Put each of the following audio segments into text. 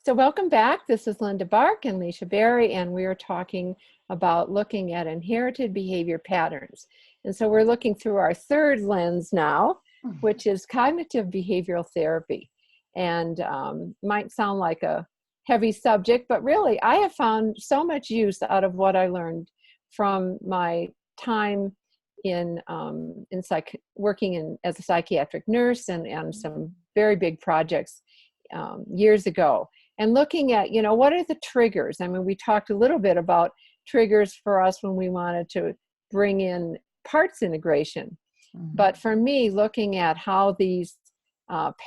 So welcome back. This is Linda Bark and Licia Berry, and we are talking about looking at inherited behavior patterns. And so we're looking through our third lens now, which is cognitive behavioral therapy. And might sound like a heavy subject, but really I have found so much use out of what I learned from my time in working as a psychiatric nurse and some very big projects years ago. And looking at, what are the triggers? I mean, we talked a little bit about triggers for us when we wanted to bring in parts integration. But for me, looking at how these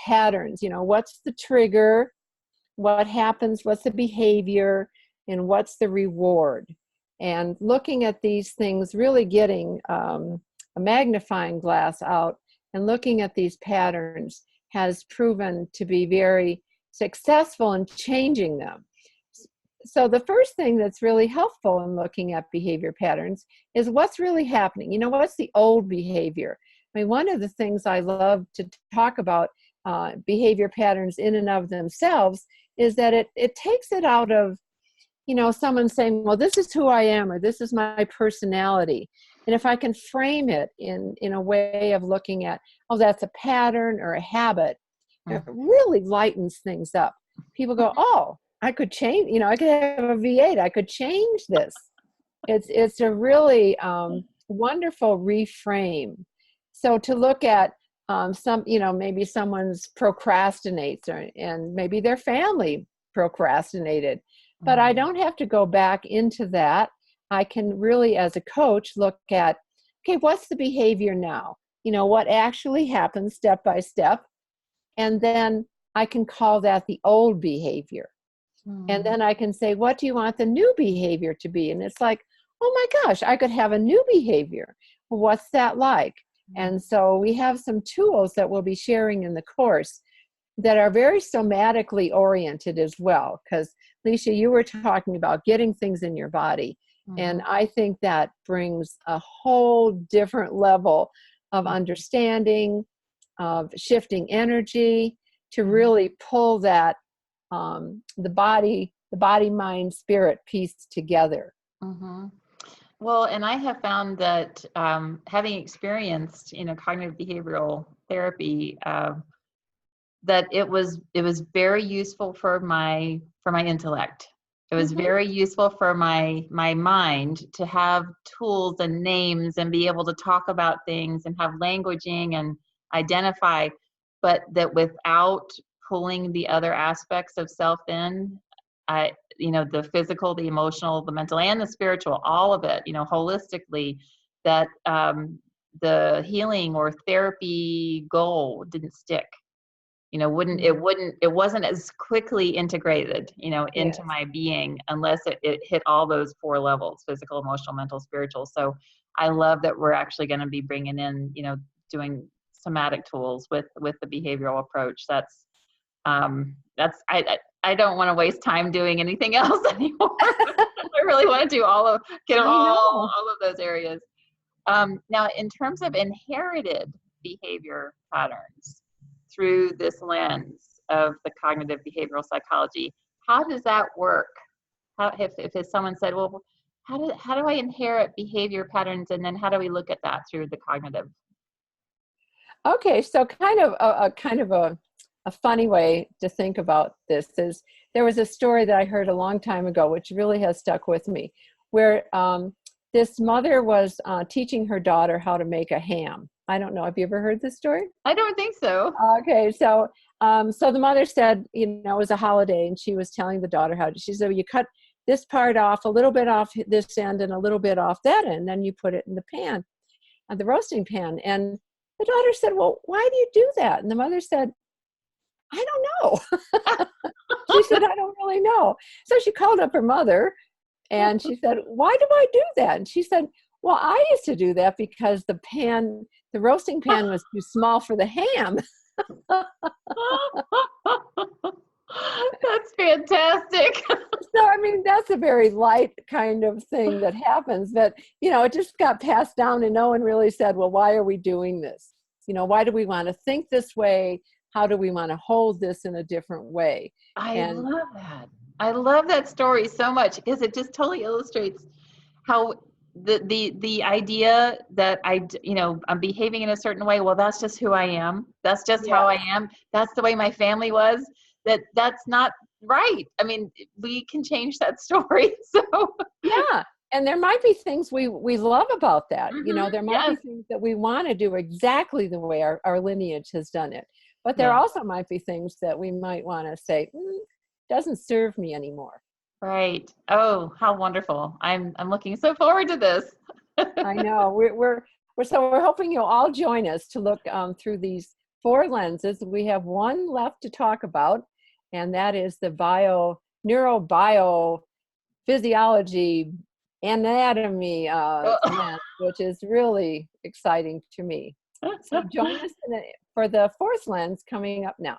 patterns, what's the trigger, what happens, what's the behavior, and what's the reward? And looking at these things, really getting a magnifying glass out and looking at these patterns has proven to be very successful in changing them. So the first thing that's really helpful in looking at behavior patterns is what's really happening. What's the old behavior? I mean, one of the things I love to talk about behavior patterns in and of themselves is that it takes it out of, someone saying, well, this is who I am, or this is my personality. And if I can frame it in a way of looking at, oh, that's a pattern or a habit, it really lightens things up. People go, oh, I could change, I could have a V8, I could change this. It's a really wonderful reframe. So to look at maybe someone's procrastinates and maybe their family procrastinated, but I don't have to go back into that. I can really, as a coach, look at, okay, what's the behavior now? What actually happens step by step. And then I can call that the old behavior. And then I can say, what do you want the new behavior to be? And it's like, oh my gosh, I could have a new behavior. Well, what's that like? And so we have some tools that we'll be sharing in the course that are very somatically oriented as well. Because Licia, you were talking about getting things in your body. And I think that brings a whole different level of understanding, of shifting energy to really pull that the body, mind, spirit piece together. Well, and I have found that having experienced, cognitive behavioral therapy, that it was very useful for my intellect. It was very useful for my mind to have tools and names and be able to talk about things and have languaging and identify, but that without pulling the other aspects of self in, the physical, the emotional, the mental, and the spiritual, all of it, holistically, that the healing or therapy goal didn't stick. It wasn't as quickly integrated, into my being unless it hit all those four levels: physical, emotional, mental, spiritual. So I love that we're actually going to be bringing in, doing somatic tools with the behavioral approach. I don't want to waste time doing anything else anymore. I really want to do all of those areas. Now, in terms of inherited behavior patterns through this lens of the cognitive behavioral psychology, how does that work? If someone said, well, how do I inherit behavior patterns, and then how do we look at that through the cognitive? Okay, so kind of a funny way to think about this is there was a story that I heard a long time ago, which really has stuck with me, where this mother was teaching her daughter how to make a ham. I don't know. Have you ever heard this story? I don't think so. Okay, so the mother said, it was a holiday, and she was telling the daughter she said, you cut this part off, a little bit off this end and a little bit off that end, then you put it in the pan, the roasting pan. And the daughter said, well, why do you do that? And the mother said, I don't know. She said, I don't really know. So she called up her mother and she said, why do I do that? And she said, well, I used to do that because the roasting pan was too small for the ham. That's fantastic. So, I mean, that's a very light kind of thing that happens, but, it just got passed down and no one really said, well, why are we doing this? Why do we want to think this way? how do we want to hold this in a different way? I And love that. I love that story so much because it just totally illustrates how the idea that I'm behaving in a certain way. Well, that's just who I am. That's just yeah, how I am. That's the way my family was. That's not right. I mean, we can change that story. So yeah. And there might be things we love about that. There might be yes, things that we want to do exactly the way our lineage has done it. But there yeah, also might be things that we might want to say, doesn't serve me anymore. right. Oh, how wonderful! I'm looking so forward to this. I know. We're hoping you'll all join us to look through these four lenses. We have one left to talk about, and that is the neurobiophysiology anatomy lens, which is really exciting to me. So join us for the fourth lens coming up now.